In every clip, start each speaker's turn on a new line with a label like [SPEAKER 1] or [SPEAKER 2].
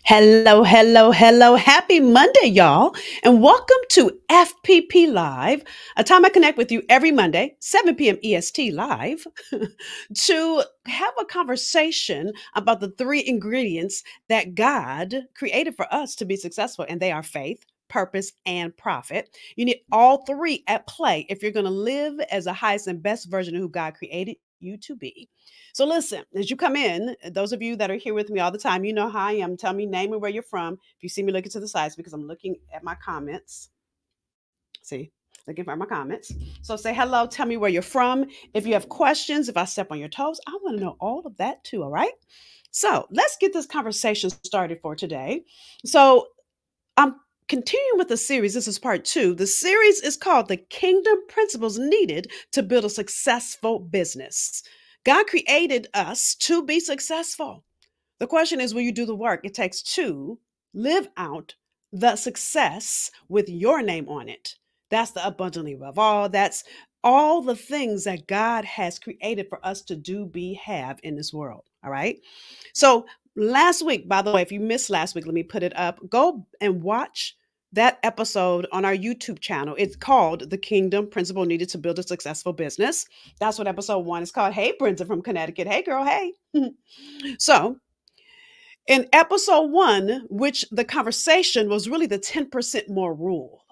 [SPEAKER 1] Hello, hello, hello. Happy Monday, y'all. And welcome to FPP Live, a time I connect with you every Monday, 7 p.m. EST Live, to have a conversation about the three ingredients that God created for us to be successful. And they are faith, purpose, and profit. You need all three at play if you're going to live as the highest and best version of who God created you to be. So listen, as you come in, those of you that are here with me all the time, you know how I am. Tell me name and where you're from. If you see me looking to the sides, because I'm looking at my comments. See, looking for my comments. So say hello, tell me where you're from. If you have questions, if I step on your toes, I want to know all of that too. All right. So let's get this conversation started for today. So I'm continuing with the series. This is part two. The series is called The Kingdom Principles Needed to Build a Successful Business. God created us to be successful. The question is, will you do the work it takes to live out the success with your name on it? That's the abundantly above all. That's all the things that God has created for us to do, be, have in this world. All right. So last week, by the way, if you missed last week, let me put it up. Go and watch that episode on our YouTube channel. It's called The Kingdom Principle Needed to Build a Successful Business. That's what episode 1 is called. Hey, Brenda from Connecticut. Hey, girl. Hey. So in episode 1, which the conversation was really the 10% more rule.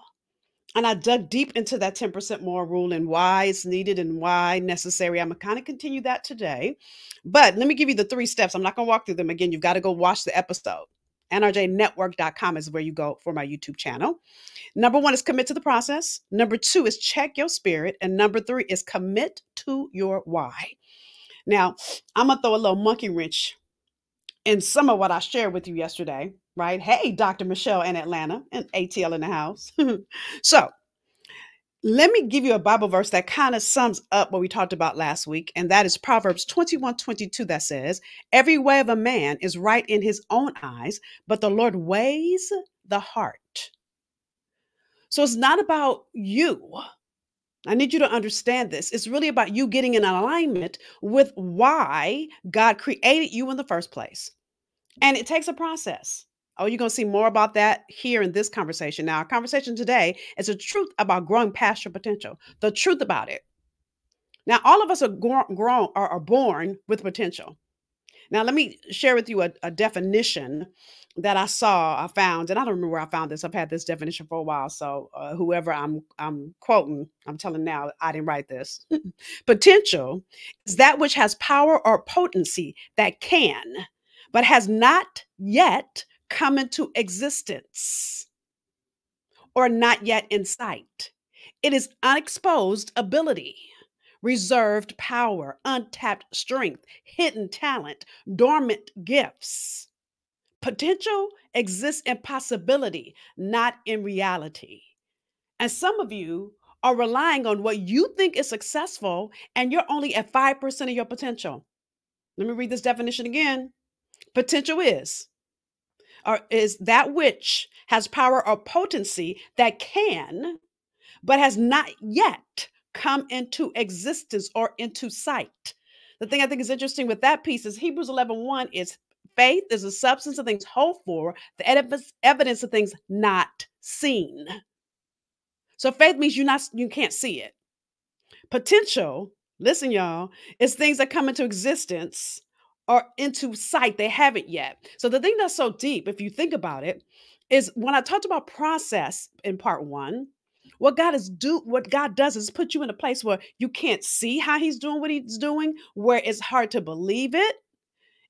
[SPEAKER 1] And I dug deep into that 10% more rule and why it's needed and why necessary. I'm going to kind of continue that today. But let me give you the 3 steps. I'm not going to walk through them again. You've got to go watch the episode. NRJnetwork.com is where you go for my YouTube channel. Number 1 is commit to the process. Number 2 is check your spirit. And number 3 is commit to your why. Now, I'm going to throw a little monkey wrench in some of what I shared with you yesterday, right? Hey, Dr. Michelle in Atlanta and ATL in the house. So let me give you a Bible verse that kind of sums up what we talked about last week. And that is Proverbs 21:22 that says, every way of a man is right in his own eyes, but the Lord weighs the heart. So it's not about you. I need you to understand this. It's really about you getting in alignment with why God created you in the first place. And it takes a process. Oh, you're going to see more about that here in this conversation. Now, our conversation today is the truth about growing past your potential, the truth about it. Now, all of us are grown or are born with potential. Now, let me share with you a definition that I found, and I don't remember where I found this. I've had this definition for a while, so whoever I'm quoting, I'm telling now I didn't write this. Potential is that which has power or potency that can, but has not yet come into existence or not yet in sight. It is unexposed ability, reserved power, untapped strength, hidden talent, dormant gifts. Potential exists in possibility, not in reality. And some of you are relying on what you think is successful, and you're only at 5% of your potential. Let me read this definition again. Potential is, or is that which has power or potency that can, but has not yet come into existence or into sight. The thing I think is interesting with that piece is Hebrews 11:1 is faith is the substance of things hoped for, the evidence of things not seen. So faith means you can't see it. Potential, listen, y'all, is things that come into existence or into sight. They haven't yet. So the thing that's so deep, if you think about it, is when I talked about process in part 1, what God does is put you in a place where you can't see how he's doing what he's doing, where it's hard to believe it.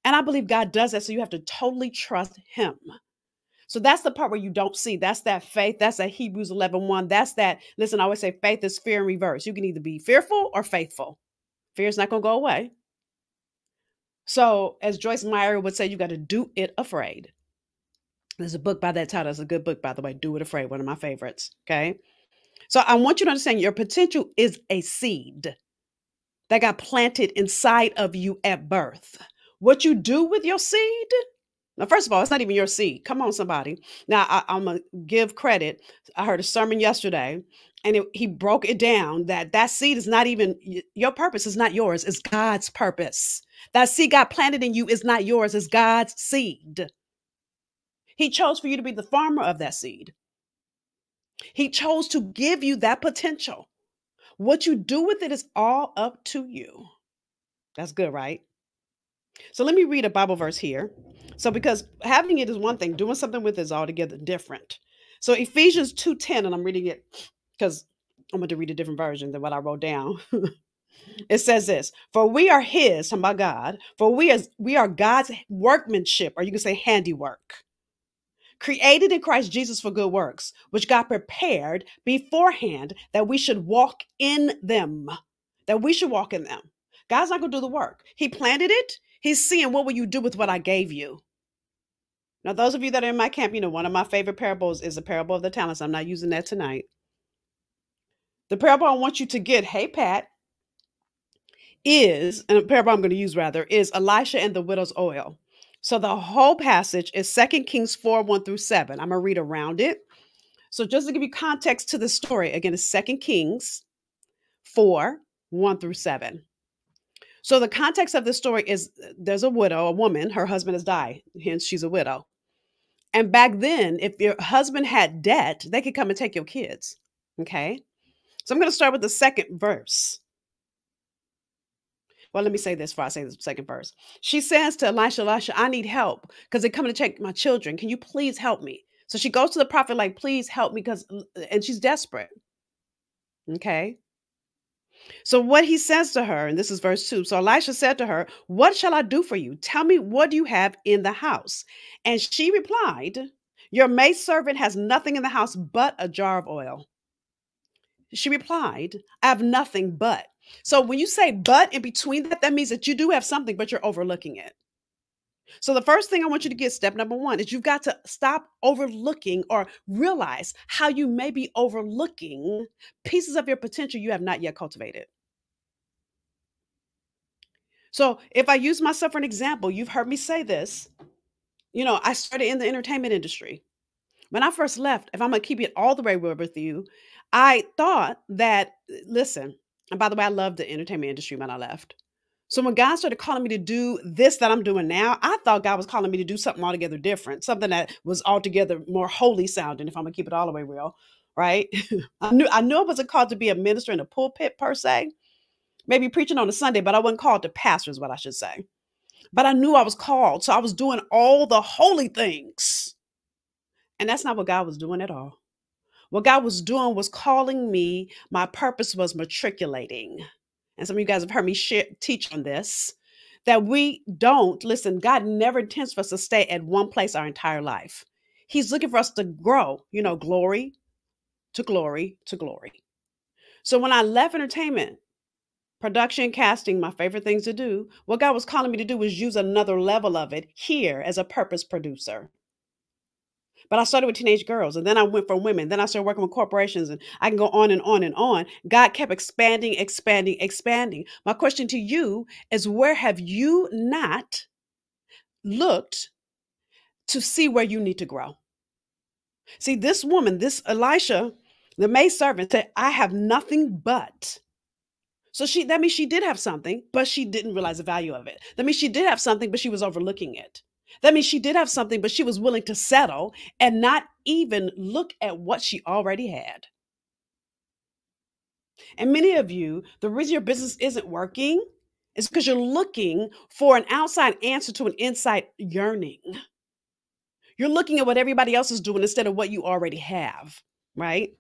[SPEAKER 1] And I believe God does that so you have to totally trust him. So that's the part where you don't see. That's that faith. That's that Hebrews 11:1. That's that, listen, I always say faith is fear in reverse. You can either be fearful or faithful. Fear is not going to go away. So as Joyce Meyer would say, you got to do it afraid. There's a book by that title. It's a good book, by the way, Do It Afraid, one of my favorites. Okay. So I want you to understand your potential is a seed that got planted inside of you at birth. What you do with your seed, now, first of all, it's not even your seed. Come on, somebody. Now, I'm going to give credit. I heard a sermon yesterday, and he broke it down that seed is not even, your purpose is not yours. It's God's purpose. That seed God planted in you is not yours. It's God's seed. He chose for you to be the farmer of that seed. He chose to give you that potential. What you do with it is all up to you. That's good, right? So let me read a Bible verse here. So because having it is one thing, doing something with it is altogether different. So Ephesians 2:10, and I'm reading it because I'm going to read a different version than what I wrote down. It says this: for we are his, talking about God, for we are God's workmanship, or you can say handiwork, created in Christ Jesus for good works, which God prepared beforehand that we should walk in them. That we should walk in them. God's not going to do the work. He planted it. He's seeing, what will you do with what I gave you? Now, those of you that are in my camp, one of my favorite parables is the parable of the talents. I'm not using that tonight. The parable I want you to get, hey, Pat, and the parable I'm going to use rather, is Elisha and the widow's oil. So the whole passage is 2 Kings 4:1-7. I'm going to read around it. So just to give you context to the story, again, it's 2 Kings 4:1-7. So the context of the story is there's a widow, a woman, her husband has died, hence she's a widow. And back then, if your husband had debt, they could come and take your kids. Okay. So I'm going to start with the second verse. Well, let me say this before I say the second verse. She says to Elisha, Elisha, I need help because they're coming to take my children. Can you please help me? So she goes to the prophet like, please help me, and she's desperate. Okay. So what he says to her, and this is verse 2. So Elisha said to her, what shall I do for you? Tell me, what do you have in the house? And she replied, your maidservant has nothing in the house but a jar of oil. She replied, I have nothing but. So when you say but in between that, that means that you do have something, but you're overlooking it. So the first thing I want you to get, step number one, is you've got to stop overlooking or realize how you may be overlooking pieces of your potential you have not yet cultivated. So if I use myself for an example, you've heard me say this. I started in the entertainment industry. When I first left, if I'm going to keep it all the way real with you, I thought that, listen, and by the way, I loved the entertainment industry when I left. So when God started calling me to do this that I'm doing now, I thought God was calling me to do something altogether different, something that was altogether more holy sounding, if I'm going to keep it all the way real, right? I knew I wasn't called to be a minister in a pulpit per se, maybe preaching on a Sunday, but I wasn't called to pastor is what I should say. But I knew I was called. So I was doing all the holy things. And that's not what God was doing at all. What God was doing was calling me. My purpose was matriculating. And some of you guys have heard me teach on this, that we don't, listen, God never intends for us to stay at one place our entire life. He's looking for us to grow, glory to glory to glory. So when I left entertainment, production, casting, my favorite things to do, what God was calling me to do was use another level of it here as a purpose producer. But I started with teenage girls, and then I went for women. Then I started working with corporations, and I can go on and on and on. God kept expanding, expanding, expanding. My question to you is, where have you not looked to see where you need to grow? See, this woman, this Elisha, the maidservant, said, I have nothing but. So that means she did have something, but she didn't realize the value of it. That means she did have something, but she was overlooking it. That means she did have something, but she was willing to settle and not even look at what she already had. And many of you, the reason your business isn't working is because you're looking for an outside answer to an inside yearning. You're looking at what everybody else is doing instead of what you already have, right?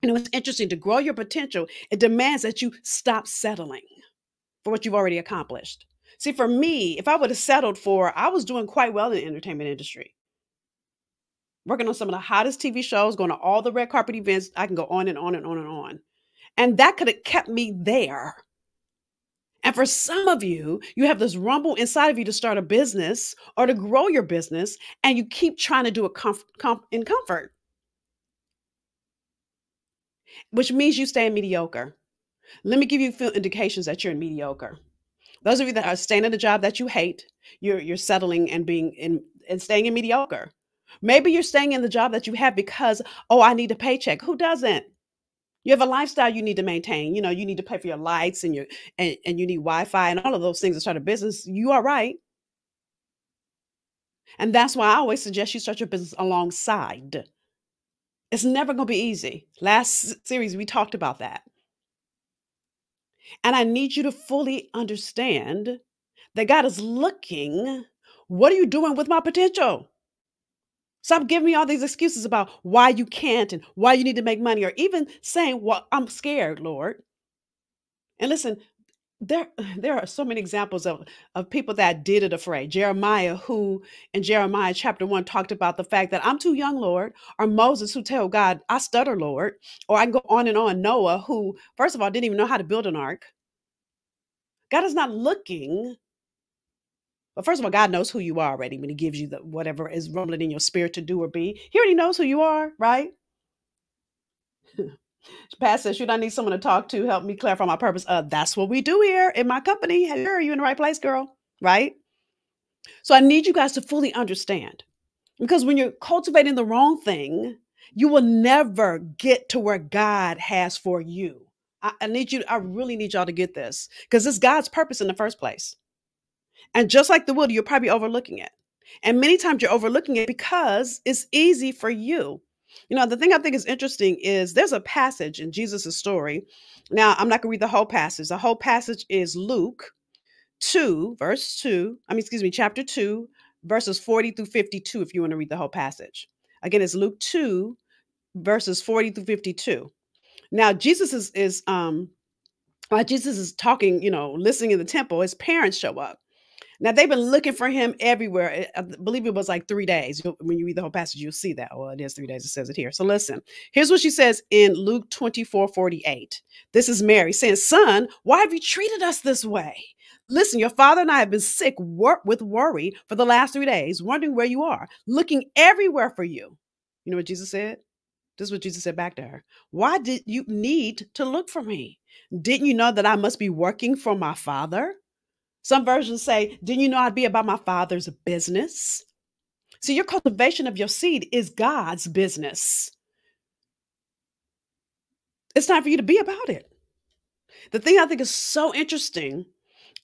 [SPEAKER 1] And it was interesting, to grow your potential, it demands that you stop settling for what you've already accomplished. See, for me, if I would have settled I was doing quite well in the entertainment industry, working on some of the hottest TV shows, going to all the red carpet events. I can go on and on and on and on. And that could have kept me there. And for some of you, you have this rumble inside of you to start a business or to grow your business, and you keep trying to do it in comfort, which means you stay in mediocre. Let me give you a few indications that you're in mediocre. Those of you that are staying at a job that you hate, you're settling and and staying in mediocre. Maybe you're staying in the job that you have because, oh, I need a paycheck. Who doesn't? You have a lifestyle you need to maintain. You need to pay for your lights and and you need Wi-Fi and all of those things to start a business. You are right. And that's why I always suggest you start your business alongside. It's never going to be easy. Last series, we talked about that. And I need you to fully understand that God is looking. What are you doing with my potential? Stop giving me all these excuses about why you can't and why you need to make money, or even saying, well, I'm scared, Lord. And listen, there there are so many examples of people that did it afraid. Jeremiah, who in Jeremiah chapter 1 talked about the fact that I'm too young, Lord, or Moses, who tell God, I stutter, Lord, or I can go on and on. Noah, who first of all didn't even know how to build an ark. God is not looking. Well, first of all, God knows who you are already when He gives you the whatever is rumbling in your spirit to do or be. He already knows who you are, right? Pat says, should I need someone to talk to help me clarify my purpose? That's what we do here in my company. Hey, girl, you in the right place, girl, right? So I need you guys to fully understand, because when you're cultivating the wrong thing, you will never get to where God has for you. I need you, I really need y'all to get this, because it's God's purpose in the first place. And just like the wood, you're probably overlooking it. And many times you're overlooking it because it's easy for you. You know, the thing I think is interesting is there's a passage in Jesus' story. Now, I'm not going to read the whole passage. The whole passage is Luke 2, verse 2. Excuse me, chapter 2, verses 40 through 52, if you want to read the whole passage. Again, it's Luke 2, verses 40 through 52. Now, while Jesus is talking, listening in the temple, his parents show up. Now they've been looking for him everywhere. I believe it was like 3 days. When you read the whole passage, you'll see that. Well, it is 3 days. It says it here. So listen, here's what she says in Luke 24:48. This is Mary saying, Son, why have you treated us this way? Listen, your father and I have been sick with worry for the last 3 days, wondering where you are, looking everywhere for you. You know what Jesus said? This is what Jesus said back to her. Why did you need to look for me? Didn't you know that I must be working for my father? Some versions say, didn't you know I'd be about my father's business? See, your cultivation of your seed is God's business. It's time for you to be about it. The thing I think is so interesting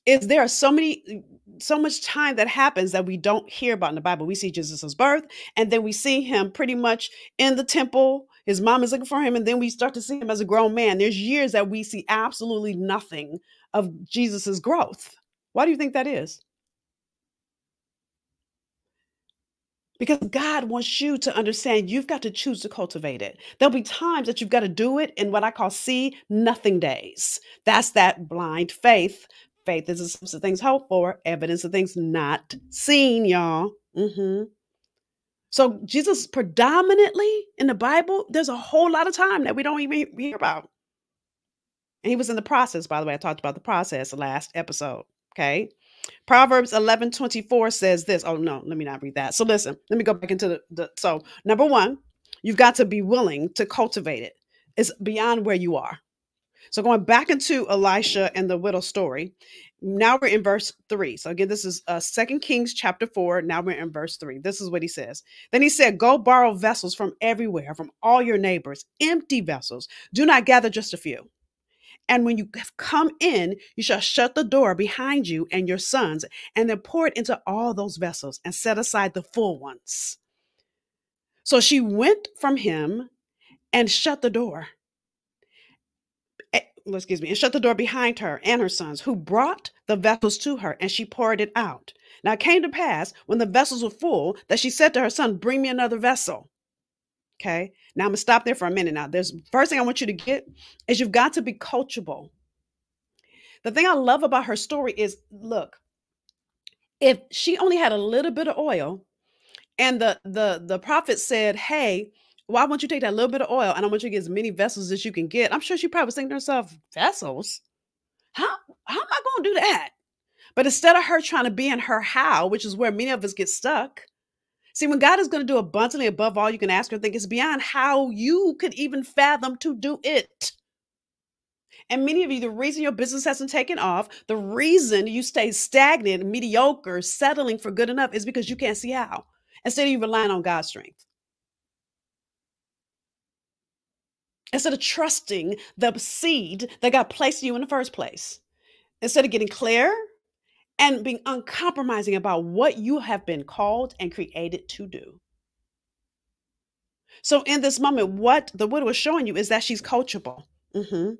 [SPEAKER 1] is there are so much time that happens that we don't hear about in the Bible. We see Jesus' birth, and then we see him pretty much in the temple. His mom is looking for him, and then we start to see him as a grown man. There's years that we see absolutely nothing of Jesus's growth. Why do you think that is? Because God wants you to understand you've got to choose to cultivate it. There'll be times that you've got to do it in what I call see nothing days. That's that blind faith. Faith is the substance of things hoped for, evidence of things not seen, y'all. So Jesus predominantly in the Bible, there's a whole lot of time that we don't even hear about. And he was in the process, by the way. I talked about the process last episode. Okay. Proverbs 11:24 says this. Oh, no, let me not read that. So listen, let me go back into so number one, you've got to be willing to cultivate it. It's beyond where you are. So going back into Elisha and the widow story, now we're in verse 3. So again, this is 2 Kings chapter 4. Now we're in verse 3. This is what he says. Then he said, go borrow vessels from everywhere, from all your neighbors, empty vessels. Do not gather just a few. And when you have come in, you shall shut the door behind you and your sons, and then pour it into all those vessels and set aside the full ones. So she went from him and shut the door. And shut the door behind her and her sons, who brought the vessels to her, and she poured it out. Now it came to pass, when the vessels were full, that she said to her son, bring me another vessel. Okay. Now I'm going to stop there for a minute. Now, there's first thing I want you to get is you've got to be coachable. The thing I love about her story is, look, if she only had a little bit of oil and the prophet said, hey, why won't you take that little bit of oil and I want you to get as many vessels as you can get? I'm sure she probably was thinking to herself, vessels? How am I going to do that? But instead of her trying to be in her how, which is where many of us get stuck. See, when God is going to do abundantly above all you can ask or think, it's beyond how you could even fathom to do it. And many of you, the reason your business hasn't taken off, the reason you stay stagnant, mediocre, settling for good enough is because you can't see how. Instead of you relying on God's strength. Instead of trusting the seed that God placed in you in the first place. Instead of getting clear and being uncompromising about what you have been called and created to do. So in this moment, what the widow is showing you is that she's coachable. Mhm.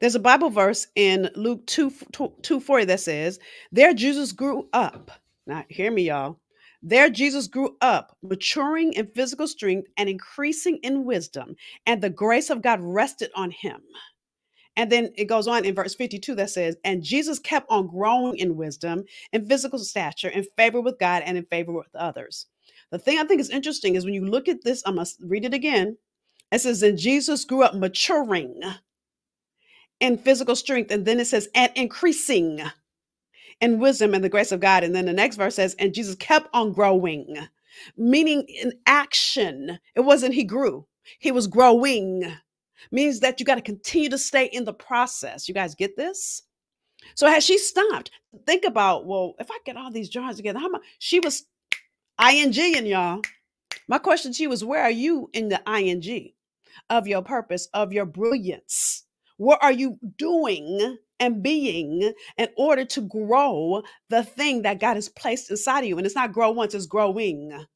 [SPEAKER 1] There's a Bible verse in Luke 2:40 that says, "There Jesus grew up." Now, hear me, y'all. There Jesus grew up, maturing in physical strength and increasing in wisdom, and the grace of God rested on him. And then it goes on in verse 52 that says, "And Jesus kept on growing in wisdom and physical stature, in favor with God and in favor with others." The thing I think is interesting is when you look at this, I must read it again. It says, "And Jesus grew up maturing in physical strength." And then it says, "and increasing in wisdom and the grace of God." And then the next verse says, "And Jesus kept on growing," meaning in action. It wasn't he grew, he was growing. Means that you got to continue to stay in the process. You guys get this? So has she stopped? Think about, well, if I get all these jars together, how much? She was ing, and y'all. My question to you is, where are you in the ing of your purpose, of your brilliance? What are you doing and being in order to grow the thing that God has placed inside of you? And it's not grow once, it's growing.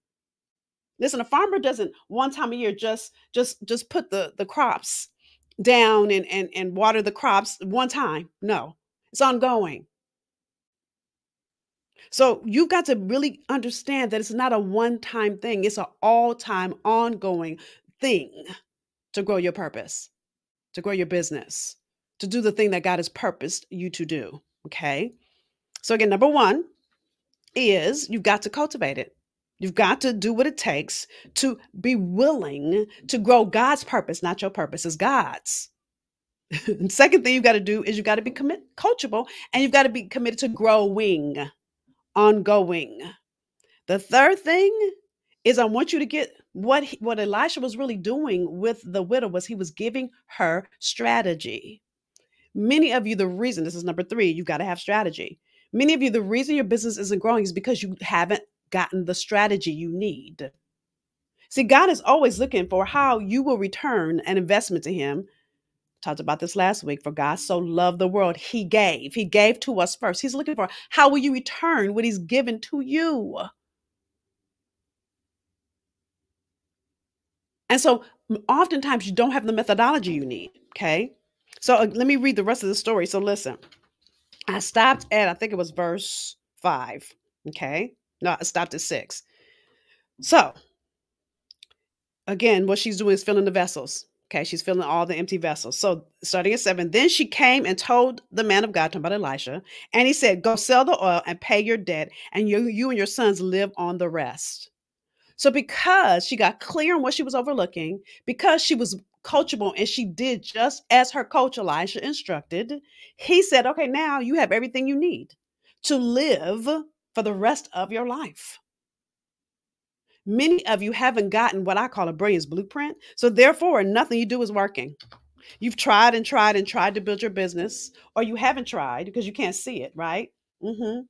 [SPEAKER 1] Listen, a farmer doesn't one time a year just put the crops down and water the crops one time. No, it's ongoing. So you've got to really understand that it's not a one-time thing. It's an all-time ongoing thing to grow your purpose, to grow your business, to do the thing that God has purposed you to do. Okay. So again, number one is you've got to cultivate it. You've got to do what it takes to be willing to grow God's purpose, not your purpose, is God's. And second thing you've got to do is you've got to be coachable, and you've got to be committed to growing, ongoing. The third thing is I want you to get what Elisha was really doing with the widow was he was giving her strategy. Many of you, the reason, this is number three, you've got to have strategy. Many of you, the reason your business isn't growing is because you haven't gotten the strategy you need. See, God is always looking for how you will return an investment to him. Talked about this last week. For God so loved the world, he gave. He gave to us first. He's looking for how will you return what he's given to you. And so oftentimes you don't have the methodology you need. Okay. So let me read the rest of the story. So listen, I stopped at, I think it was verse 5. Okay. No, I stopped at 6. So again, what she's doing is filling the vessels. Okay. She's filling all the empty vessels. So starting at 7, then she came and told the man of God, talking about Elisha, and he said, "Go sell the oil and pay your debt, and you and your sons live on the rest." So because she got clear on what she was overlooking, because she was coachable and she did just as her coach Elisha instructed, he said, "Okay, now you have everything you need to live for the rest of your life." Many of you haven't gotten what I call a brilliance blueprint. So therefore, nothing you do is working. You've tried and tried and tried to build your business, or you haven't tried because you can't see it, right? hmm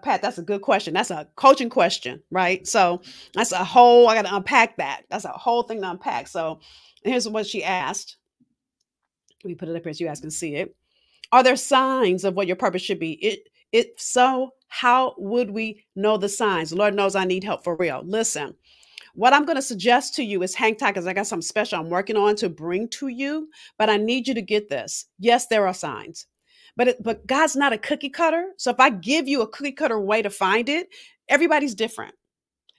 [SPEAKER 1] Pat, that's a good question. That's a coaching question, right? So that's a whole, I got to unpack that. That's a whole thing to unpack. So here's what she asked. Let me put it up here so you guys can see it. Are there signs of what your purpose should be? If so, how would we know the signs? Lord knows I need help for real. Listen, what I'm going to suggest to you is hang tight because I got something special I'm working on to bring to you. But I need you to get this. Yes, there are signs, but God's not a cookie cutter. So if I give you a cookie cutter way to find it, everybody's different.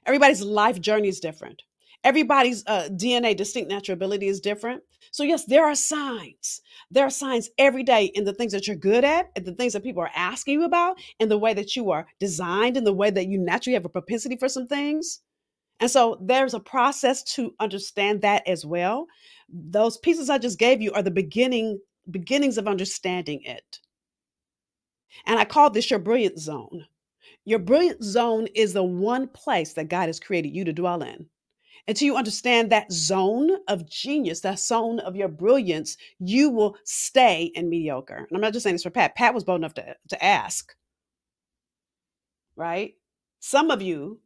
[SPEAKER 1] Everybody's life journey is different. Everybody's DNA, distinct natural ability, is different. So yes, there are signs. There are signs every day in the things that you're good at, and the things that people are asking you about, and the way that you are designed, and the way that you naturally have a propensity for some things. And so there's a process to understand that as well. Those pieces I just gave you are the beginnings of understanding it. And I call this your brilliant zone. Your brilliant zone is the one place that God has created you to dwell in. Until you understand that zone of genius, that zone of your brilliance, you will stay in mediocre. And I'm not just saying this for Pat. Pat was bold enough to ask, right? Some of you,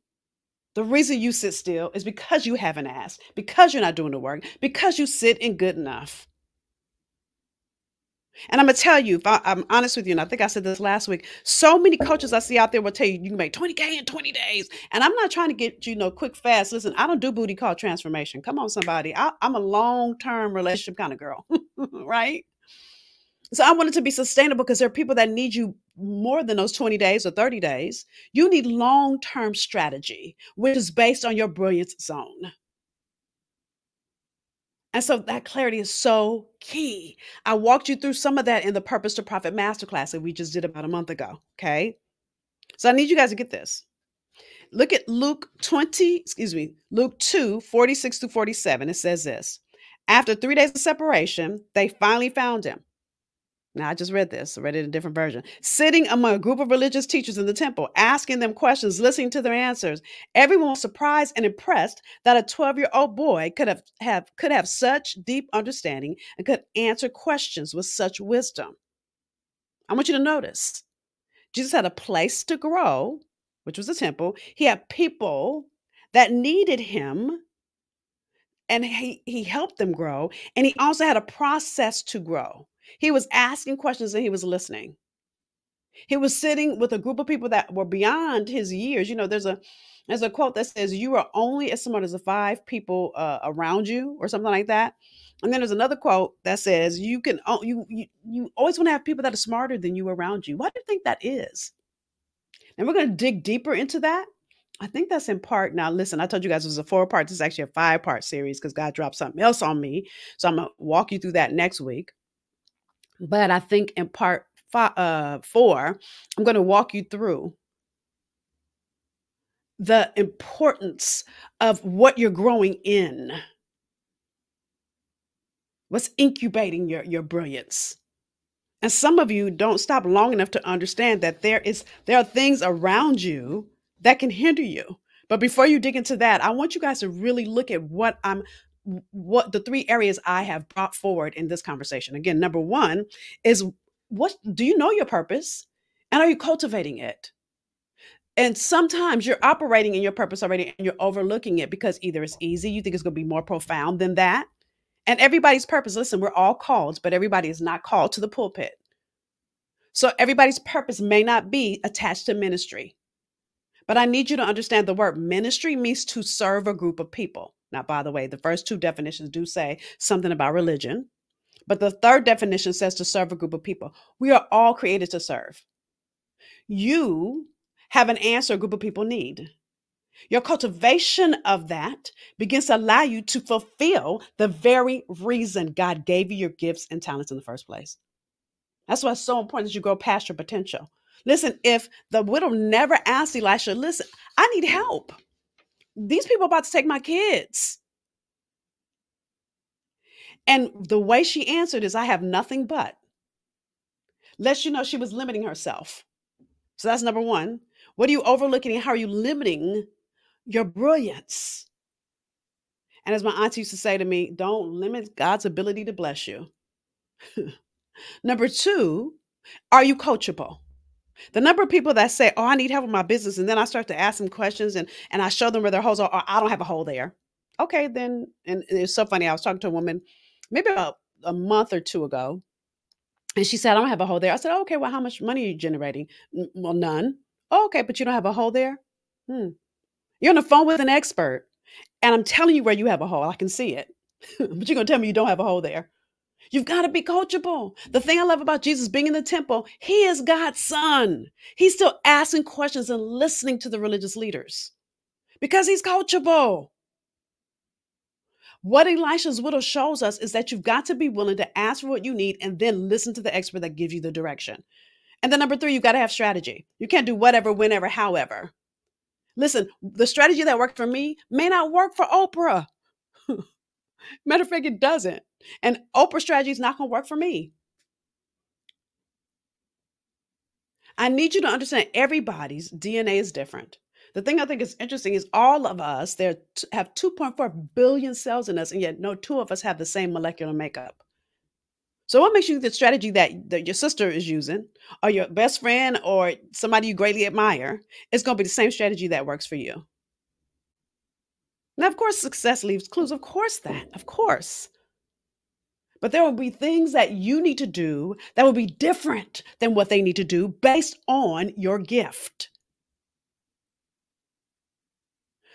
[SPEAKER 1] the reason you sit still is because you haven't asked, because you're not doing the work, because you sit in good enough. And I'm gonna tell you, if I'm honest with you, and I think I said this last week, so many coaches I see out there will tell you you can make 20K in 20 days. And I'm not trying to get you know quick, fast. Listen, I don't do booty call transformation. Come on, somebody. I'm a long-term relationship kind of girl, right? So I want it to be sustainable because there are people that need you more than those 20 days or 30 days. You need long-term strategy, which is based on your brilliance zone. And so that clarity is so key. I walked you through some of that in the Purpose to Profit Masterclass that we just did about a month ago. Okay. So I need you guys to get this. Look at Luke 2, 46 to 47. It says this. After 3 days of separation, they finally found him. Now, I just read this, I read it in a different version. Sitting among a group of religious teachers in the temple, asking them questions, listening to their answers. Everyone was surprised and impressed that a 12-year-old boy could have such deep understanding and could answer questions with such wisdom. I want you to notice Jesus had a place to grow, which was the temple. He had people that needed him, and he helped them grow. And he also had a process to grow. He was asking questions and he was listening. He was sitting with a group of people that were beyond his years. You know, there's a quote that says, "You are only as smart as the five people around you," or something like that. And then there's another quote that says, "You can you always want to have people that are smarter than you around you." Why do you think that is? And we're going to dig deeper into that. I think that's in part. Now, listen, I told you guys it was a 4 part. This is actually a 5 part series because God dropped something else on me. So I'm going to walk you through that next week. But I think in part 4, I'm going to walk you through the importance of what you're growing in, what's incubating your brilliance. And some of you don't stop long enough to understand that there are things around you that can hinder you. But before you dig into that, I want you guys to really look at what the 3 areas I have brought forward in this conversation. Again, number 1 is, what do you know your purpose, and are you cultivating it? And sometimes you're operating in your purpose already and you're overlooking it because either it's easy, you think it's going to be more profound than that. And everybody's purpose, listen, we're all called, but everybody is not called to the pulpit. So everybody's purpose may not be attached to ministry. But I need you to understand the word ministry means to serve a group of people. Now, by the way, the first 2 definitions do say something about religion, but the third definition says to serve a group of people. We are all created to serve. You have an answer a group of people need. Your cultivation of that begins to allow you to fulfill the very reason God gave you your gifts and talents in the first place. That's why it's so important that you go past your potential. Listen, if the widow never asked Elisha, listen, I need help. These people are about to take my kids. And the way she answered is, I have nothing but. Lets you know she was limiting herself. So that's number 1. What are you overlooking and how are you limiting your brilliance? And as my auntie used to say to me, don't limit God's ability to bless you. Number 2, are you coachable? The number of people that say, oh, I need help with my business. And then I start to ask them questions and I show them where their holes are, or I don't have a hole there. Okay, then, and it's so funny. I was talking to a woman maybe about a month or 2 ago, and she said, I don't have a hole there. I said, okay, well, how much money are you generating? Well, none. Oh, okay, but you don't have a hole there? Hmm. You're on the phone with an expert, and I'm telling you where you have a hole. I can see it. But you're going to tell me you don't have a hole there. You've got to be coachable. The thing I love about Jesus being in the temple, he is God's son. He's still asking questions and listening to the religious leaders because he's coachable. What Elisha's widow shows us is that you've got to be willing to ask for what you need and then listen to the expert that gives you the direction. And then number 3, you've got to have strategy. You can't do whatever, whenever, however. Listen, the strategy that worked for me may not work for Oprah. Matter of fact, it doesn't. And Oprah's strategy is not going to work for me. I need you to understand everybody's DNA is different. The thing I think is interesting is all of us have 2.4 billion cells in us, and yet no 2 of us have the same molecular makeup. So what makes you the strategy that your sister is using, or your best friend, or somebody you greatly admire, is going to be the same strategy that works for you? Now, of course, success leaves clues. Of course, of course. But there will be things that you need to do that will be different than what they need to do based on your gift.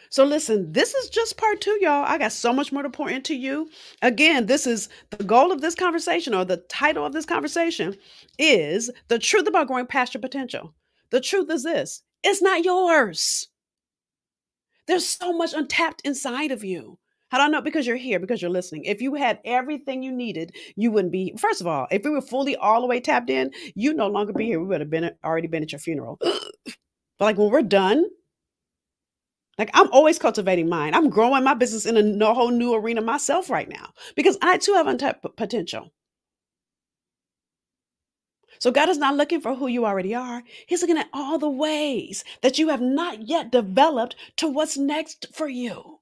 [SPEAKER 1] So listen, this is just part two, y'all. I got so much more to pour into you. Again, this is the goal of this conversation, or the title of this conversation is the truth about growing past your potential. The truth is this: it's not yours. There's so much untapped inside of you. How do I know? Because you're here, because you're listening. If you had everything you needed, you wouldn't be. First of all, if we were fully all the way tapped in, you'd no longer be here. We would have been already been at your funeral. But like when we're done, like I'm always cultivating mine. I'm growing my business in a whole new arena myself right now because I too have untapped potential. So God is not looking for who you already are. He's looking at all the ways that you have not yet developed to what's next for you.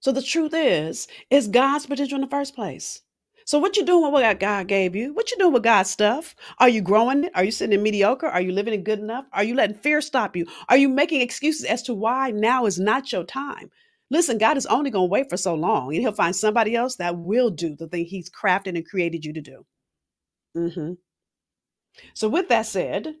[SPEAKER 1] So the truth is God's potential in the first place. So what you doing with what God gave you? What you doing with God's stuff? Are you growing it? Are you sitting in mediocre? Are you living in good enough? Are you letting fear stop you? Are you making excuses as to why now is not your time? Listen, God is only going to wait for so long, and he'll find somebody else that will do the thing he's crafted and created you to do. hmm So with that said,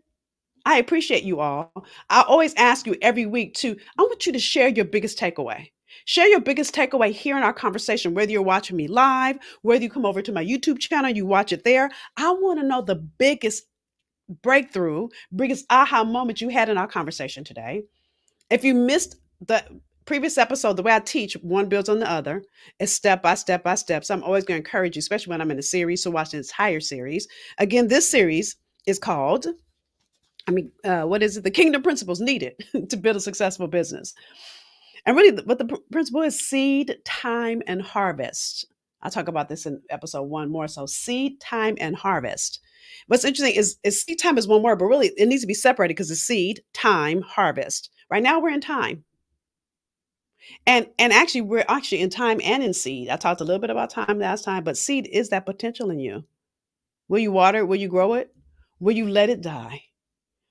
[SPEAKER 1] I appreciate you all. I always ask you every week I want you to share your biggest takeaway. Share your biggest takeaway here in our conversation, whether you're watching me live, whether you come over to my YouTube channel, you watch it there. I want to know the biggest breakthrough, biggest aha moment you had in our conversation today. If you missed the previous episode, the way I teach, one builds on the other, is step by step by step. So I'm always going to encourage you, especially when I'm in a series, to watch the entire series. Again, this series is called what is it? The kingdom principles needed to build a successful business. And really, what the principle is: seed, time, and harvest. I'll talk about this in episode one more. So, seed, time, and harvest. What's interesting is seed time is one word, but really it needs to be separated because it's seed, time, harvest. Right now, we're in time. And actually, we're actually in time and in seed. I talked a little bit about time last time, but seed is that potential in you. Will you water it? Will you grow it? Will you let it die?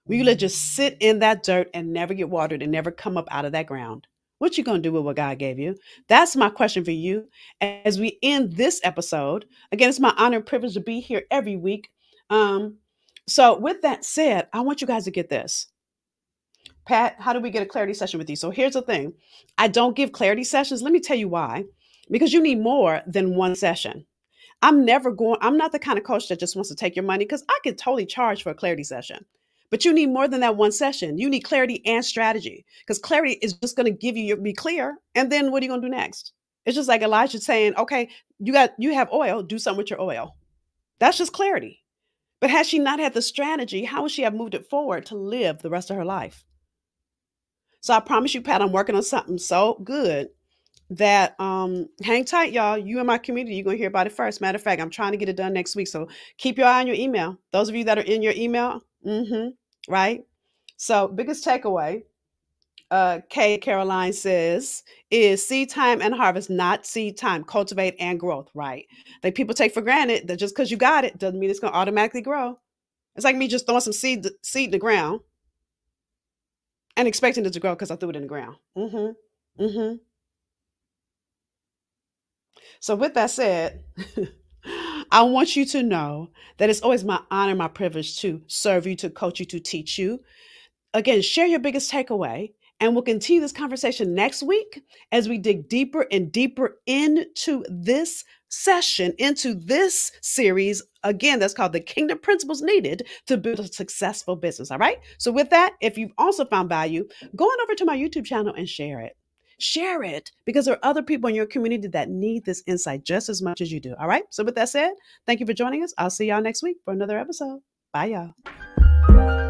[SPEAKER 1] Will you let just sit in that dirt and never get watered and never come up out of that ground? What you gonna do with what God gave you? That's my question for you as we end this episode. Again, it's my honor and privilege to be here every week. So with that said, I want you guys to get this. Pat, how do we get a clarity session with you? So here's the thing. I don't give clarity sessions. Let me tell you why. Because you need more than one session. I'm not the kind of coach that just wants to take your money because I could totally charge for a clarity session. But you need more than that one session. You need clarity and strategy because clarity is just going to give you, be clear. And then what are you going to do next? It's just like Elijah saying, okay, you have oil, do something with your oil. That's just clarity. But had she not had the strategy, how would she have moved it forward to live the rest of her life? So I promise you, Pat, I'm working on something so good that hang tight, y'all. You in my community, you're gonna hear about it first. Matter of fact, I'm trying to get it done next week. So keep your eye on your email. Those of you that are in your email, right? So biggest takeaway, Kay Caroline says, is seed time and harvest, not seed time. Cultivate and growth, right? Like people take for granted that just because you got it doesn't mean it's gonna automatically grow. It's like me just throwing some seed in the ground and expecting it to grow because I threw it in the ground. So, with that said, I want you to know that it's always my honor, my privilege to serve you, to coach you, to teach you. Again, share your biggest takeaway, and we'll continue this conversation next week as we dig deeper and deeper into this session, into this series. Again, that's called The Kingdom Principles Needed to Build a Successful Business. All right. So, with that, if you've also found value, go on over to my YouTube channel and share it. Share it because there are other people in your community that need this insight just as much as you do. All right. So, with that said, thank you for joining us. I'll see y'all next week for another episode. Bye, y'all.